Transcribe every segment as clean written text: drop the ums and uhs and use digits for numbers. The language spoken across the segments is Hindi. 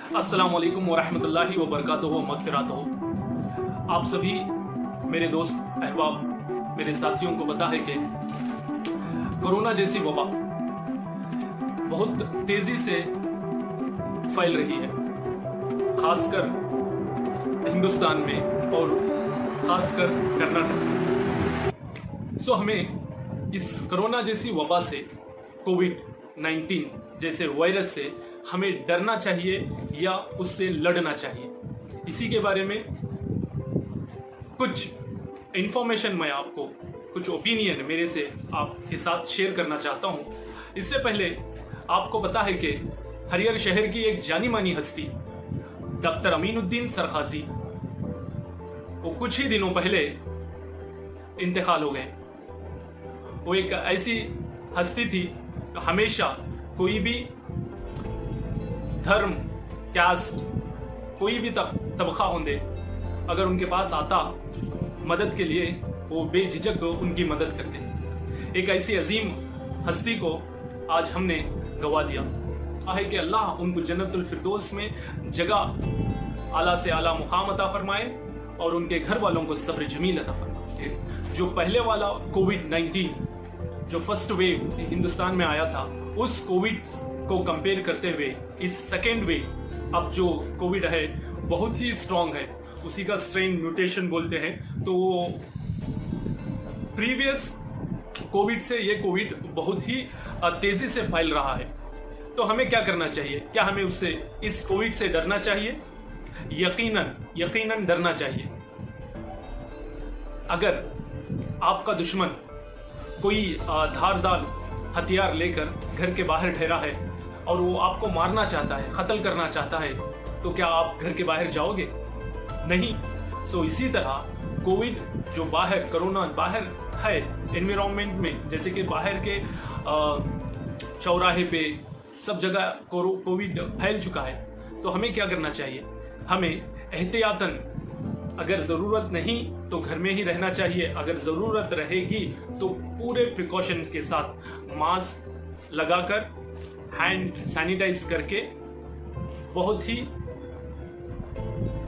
अस्सलाम वालेकुम वरहमतुल्लाहि वबरकातुहू मग़फ़िरतुहू। आप सभी मेरे दोस्त अहबाब, मेरे साथियों को पता है कि कोरोना जैसी वबा बहुत तेजी से फैल रही है, खासकर हिंदुस्तान में और खासकर कर्नाटक। सो हमें इस कोरोना जैसी वबा से, कोविड-19 जैसे वायरस से हमें डरना चाहिए या उससे लड़ना चाहिए, इसी के बारे में कुछ इंफॉर्मेशन मैं आपको, कुछ ओपिनियन मेरे से आपके साथ शेयर करना चाहता हूं। इससे पहले आपको पता है कि हरियर शहर की एक जानी मानी हस्ती डॉक्टर अमीनुद्दीन सरखासी, वो कुछ ही दिनों पहले इंतकाल हो गए। वो एक ऐसी हस्ती थी, हमेशा कोई भी धर्म, कास्ट, कोई भी तबका होंदे, अगर उनके पास आता मदद के लिए, वो बेझिझक उनकी मदद करते। एक ऐसी अजीम हस्ती को आज हमने गवा दिया। आहे कि अल्लाह उनको जन्नतुल फिरदौस में जगह आला से आला मुकाम अता फरमाए और उनके घर वालों को सब्र जमील अता फरमाए। जो पहले वाला कोविड-19 जो फर्स्ट वेव हिंदुस्तान में आया था, उस कोविड को कंपेयर करते हुए इस सेकेंड वेव अब जो कोविड है बहुत ही स्ट्रांग है। उसी का स्ट्रेन म्यूटेशन बोलते हैं। तो वो प्रीवियस कोविड से ये कोविड बहुत ही तेजी से फैल रहा है। तो हमें क्या करना चाहिए? क्या हमें उससे, इस कोविड से डरना चाहिए? यकीनन डरना चाहिए। अगर आपका दुश्मन कोई धारदार हथियार लेकर घर के बाहर ठहरा है और वो आपको मारना चाहता है, कत्ल करना चाहता है, तो क्या आप घर के बाहर जाओगे? नहीं। सो इसी तरह कोविड जो बाहर, कोरोना बाहर है एनवायरनमेंट में, जैसे कि बाहर के चौराहे पे सब जगह कोविड फैल चुका है। तो हमें क्या करना चाहिए? हमें एहतियातन, अगर ज़रूरत नहीं तो घर में ही रहना चाहिए, अगर ज़रूरत रहेगी तो पूरे प्रिकॉशंस के साथ मास्क लगाकर, हैंड सैनिटाइज करके, बहुत ही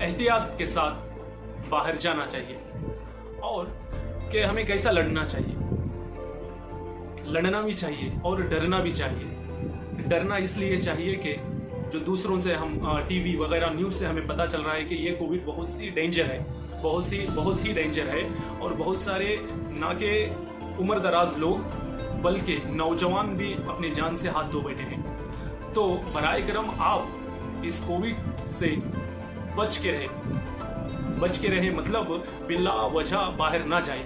एहतियात के साथ बाहर जाना चाहिए। और कि हमें कैसा लड़ना चाहिए? लड़ना भी चाहिए और डरना भी चाहिए। डरना इसलिए चाहिए कि जो दूसरों से हम टीवी वगैरह न्यूज़ से हमें पता चल रहा है कि ये कोविड बहुत सी डेंजर है, बहुत ही डेंजर है, और बहुत सारे ना के उम्र दराज लोग बल्कि नौजवान भी अपनी जान से हाथ धो बैठे हैं। तो बराए करम आप इस कोविड से बच के रहे, मतलब बिला वजह बाहर ना जाए।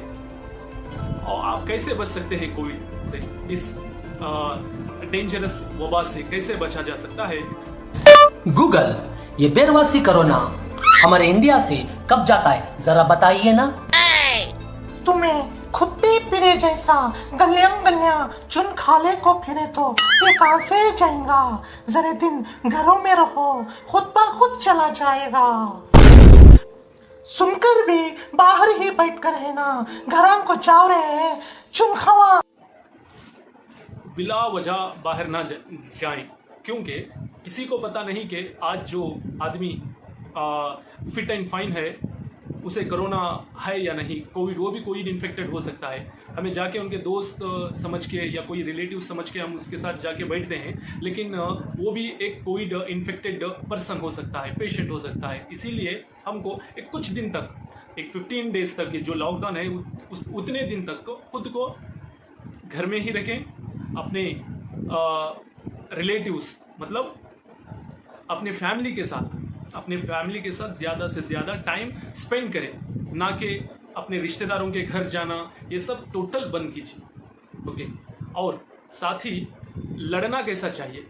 और आप कैसे बच सकते हैं कोविड से? इस डेंजरस वबा से कैसे बचा जा सकता है? गूगल, ये बेरवासी कोरोना हमारे इंडिया से कब जाता है, जरा बताइए ना। तुम्हें खुद्दे फिरे जैसा गलियां चुन खाले को फिरे तो ये कहां से जाएगा? जरे दिन घरों में रहो, खुद ब खुद चला जाएगा। सुनकर भी बाहर ही बैठ कर है ना, घरां को जाओ रे चुन खावा। बिला वजह बाहर ना जाएं, क्योंकि किसी को पता नहीं कि आज जो आदमी फिट एंड फाइन है उसे कोरोना है या नहीं, कोविड, वो भी कोविड इन्फेक्टेड हो सकता है। हमें जाके उनके दोस्त समझ के या कोई रिलेटिव समझ के हम उसके साथ जाके बैठते हैं, लेकिन वो भी एक कोविड इन्फेक्टेड पर्सन हो सकता है, पेशेंट हो सकता है। इसीलिए हमको एक कुछ दिन तक, एक 15 डेज तक जो लॉकडाउन है, उतने दिन तक खुद को घर में ही रखें। अपने रिलेटिव्स, मतलब अपने फैमिली के साथ ज़्यादा से ज़्यादा टाइम स्पेंड करें, ना कि अपने रिश्तेदारों के घर जाना, ये सब टोटल बंद कीजिए। ओके। और साथ ही लड़ना कैसा चाहिए?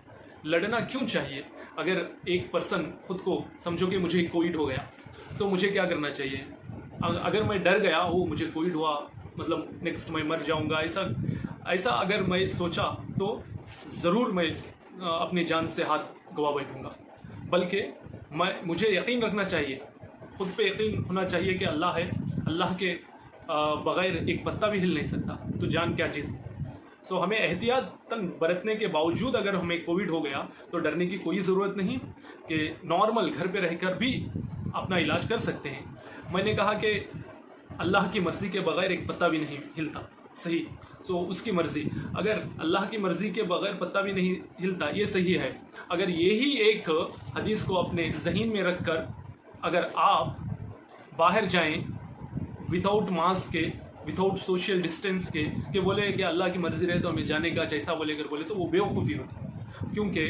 लड़ना क्यों चाहिए? अगर एक पर्सन खुद को, समझो कि मुझे कोविड हो गया, तो मुझे क्या करना चाहिए? अगर मैं डर गया, वो मुझे कोविड हुआ, मतलब नेक्स्ट मैं मर जाऊंगा, ऐसा अगर मैं सोचा तो ज़रूर मैं अपनी जान से हाथ गवा बैठूंगा। बल्कि मुझे यकीन रखना चाहिए, खुद पे यकीन होना चाहिए कि अल्लाह है, अल्लाह के बगैर एक पत्ता भी हिल नहीं सकता, तो जान क्या चीज़। सो हमें एहतियातन बरतने के बावजूद अगर हमें कोविड हो गया तो डरने की कोई ज़रूरत नहीं कि नॉर्मल घर पे रहकर भी अपना इलाज कर सकते हैं। मैंने कहा कि अल्लाह की मर्ज़ी के बगैर एक पत्ता भी नहीं हिलता, सही। सो उसकी मर्ज़ी, अगर अल्लाह की मर्ज़ी के बगैर पत्ता भी नहीं हिलता, ये सही है। अगर यही एक हदीस को अपने ज़हन में रख कर अगर आप बाहर जाएं विदाउट मास्क के, विदाउट सोशल डिस्टेंस के बोले कि अल्लाह की मर्ज़ी रहे तो हमें जाने का, जैसा बोले अगर बोले तो वो बेवकूफ़ी होती। क्योंकि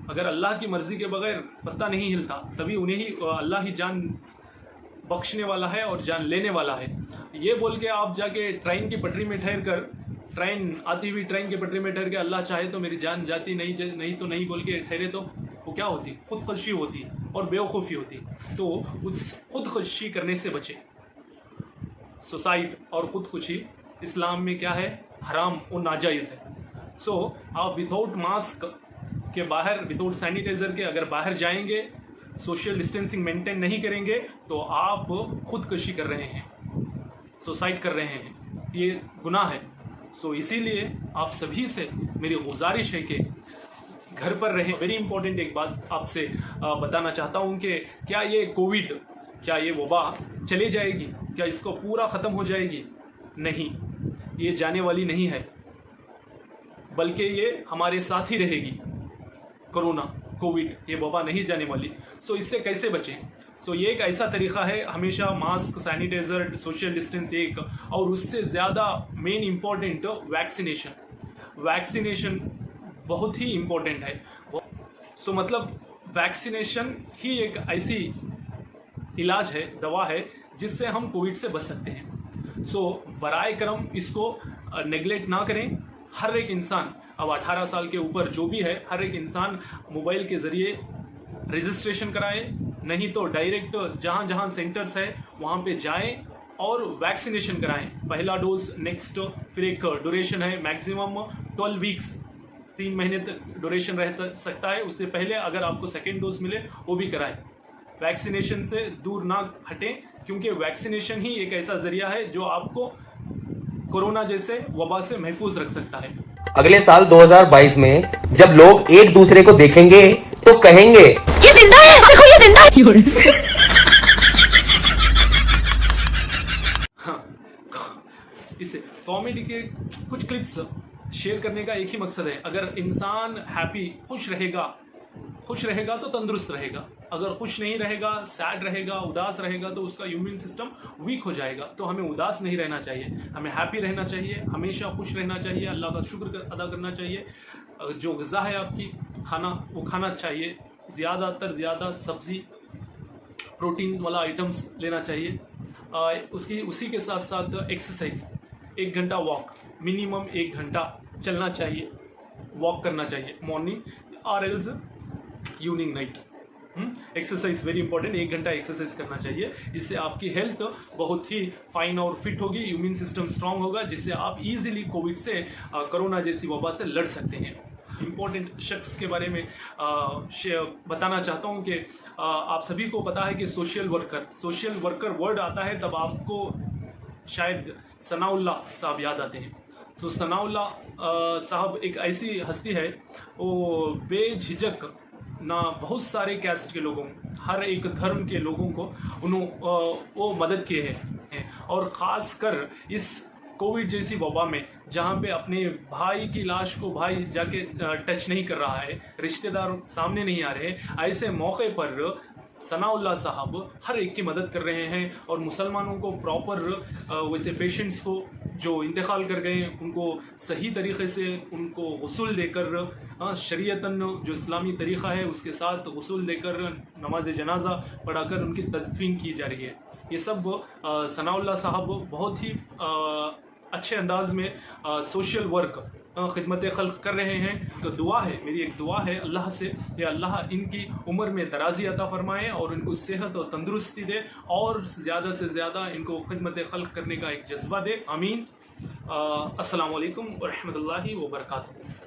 अगर अल्लाह की मर्ज़ी के बगैर पत्ता नहीं हिलता तभी उन्हें ही अल्लाह ही जान बख्शने वाला है और जान लेने वाला है। ये बोल के आप जाके ट्रेन की पटरी में ठहर कर, ट्रेन आती हुई ट्रेन की पटरी में ठहर के अल्लाह चाहे तो मेरी जान जाती, नहीं तो नहीं बोल के ठहरे तो वो क्या होती? खुदकुशी होती और बेवकूफ़ी होती। तो उस खुदकुशी करने से बचे। सुसाइड और खुदकुशी इस्लाम में क्या है? हराम और नाजायज़ है। सो आप विदाउट मास्क के बाहर, विदाउट सैनिटाइज़र के अगर बाहर जाएंगे, सोशल डिस्टेंसिंग मेंटेन नहीं करेंगे तो आप खुदकुशी कर रहे हैं, सुसाइड कर रहे हैं, ये गुनाह है। सो इसीलिए आप सभी से मेरी गुजारिश है कि घर पर रहें। वेरी इंपॉर्टेंट एक बात आपसे बताना चाहता हूँ कि क्या ये कोविड, क्या ये वबा चले जाएगी? क्या इसको पूरा ख़त्म हो जाएगी? नहीं, ये जाने वाली नहीं है, बल्कि ये हमारे साथ ही रहेगी। कोरोना, कोविड, ये वबा नहीं जाने वाली। सो इससे कैसे बचें? सो ये एक ऐसा तरीका है, हमेशा मास्क, सैनिटाइज़र, सोशल डिस्टेंस एक, और उससे ज़्यादा मेन इम्पॉर्टेंट वैक्सीनेशन। वैक्सीनेशन बहुत ही इम्पोर्टेंट है। सो मतलब वैक्सीनेशन ही एक ऐसी इलाज है, दवा है, जिससे हम कोविड से बच सकते हैं। सो बराए करम इसको नेगलेक्ट ना करें। हर एक इंसान, अब 18 साल के ऊपर जो भी है, हर एक इंसान मोबाइल के ज़रिए रजिस्ट्रेशन कराए, नहीं तो डायरेक्ट जहाँ जहाँ सेंटर्स है वहाँ पे जाएं और वैक्सीनेशन कराएं। पहला डोज, नेक्स्ट फिर एक ड्यूरेशन है मैक्सिमम 12 वीक्स, 3 महीने तक ड्यूरेशन रह सकता है। उससे पहले अगर आपको सेकेंड डोज मिले वो भी कराएं। वैक्सीनेशन से दूर ना हटें, क्योंकि वैक्सीनेशन ही एक ऐसा जरिया है जो आपको कोरोना जैसे वबा से महफूज रख सकता है। अगले साल 2022 में जब लोग एक दूसरे को देखेंगे तो कहेंगे ये जिंदा है, देखो ये जिंदा है। हाँ, इसे कॉमेडी के कुछ क्लिप्स शेयर करने का एक ही मकसद है। अगर इंसान हैप्पी, खुश रहेगा तो तंदुरुस्त रहेगा। अगर खुश नहीं रहेगा, सैड रहेगा, उदास रहेगा तो उसका इम्यून सिस्टम वीक हो जाएगा। तो हमें उदास नहीं रहना चाहिए, हमें हैप्पी रहना चाहिए, हमेशा खुश रहना चाहिए, अल्लाह का शुक्र अदा करना चाहिए। जो ग़िज़ा है आपकी, खाना, वो खाना चाहिए। ज़्यादा सब्ज़ी, प्रोटीन वाला आइटम्स लेना चाहिए। उसी के साथ साथ एक्सरसाइज, 1 घंटा वॉक, मिनिमम 1 घंटा चलना चाहिए, वॉक करना चाहिए मॉर्निंग और else evening night. Exercise very important, 1 घंटा एक्सरसाइज करना चाहिए। इससे आपकी हेल्थ बहुत ही फाइन और फिट होगी, इम्यून सिस्टम स्ट्रांग होगा, जिससे आप इजीली कोविड से, कोरोना जैसी वबा से लड़ सकते हैं। इम्पोर्टेंट शख्स के बारे में बताना चाहता हूँ कि आप सभी को पता है कि सोशल वर्कर वर्ड आता है तब आपको शायद सनाउल्लाह साहब याद आते हैं। तो सनाउल्लाह साहब एक ऐसी हस्ती है, वो बेझिझक ना बहुत सारे कैस्ट के लोगों, हर एक धर्म के लोगों को वो मदद किए हैं। और ख़ास कर इस कोविड जैसी वबा में, जहाँ पे अपने भाई की लाश को भाई जाके टच नहीं कर रहा है, रिश्तेदार सामने नहीं आ रहे, ऐसे मौके पर सनाउल्लाह साहब हर एक की मदद कर रहे हैं। और मुसलमानों को प्रॉपर, वैसे पेशेंट्स को जो इंतकाल कर गए उनको सही तरीके से उनको गुस्ल देकर, शरीयतन जो इस्लामी तरीक़ा है उसके साथ गुस्ल देकर नमाज जनाजा पढ़ाकर उनकी तदफीन की जा रही है। ये सब सनाउल्लाह साहब बहुत ही अच्छे अंदाज में सोशल वर्क, खिदमत खल्क कर रहे हैं। तो दुआ है, मेरी एक दुआ है अल्लाह से, या अल्लाह इनकी उम्र में दराजी अता फरमाए और इनको सेहत और तंदुरुस्ती दे और ज़्यादा से ज़्यादा इनको खिदमत खल्क करने का एक जज्बा दे। आमीन। अस्सलामु अलैकुम व रहमतुल्लाहि व बरकातुहू।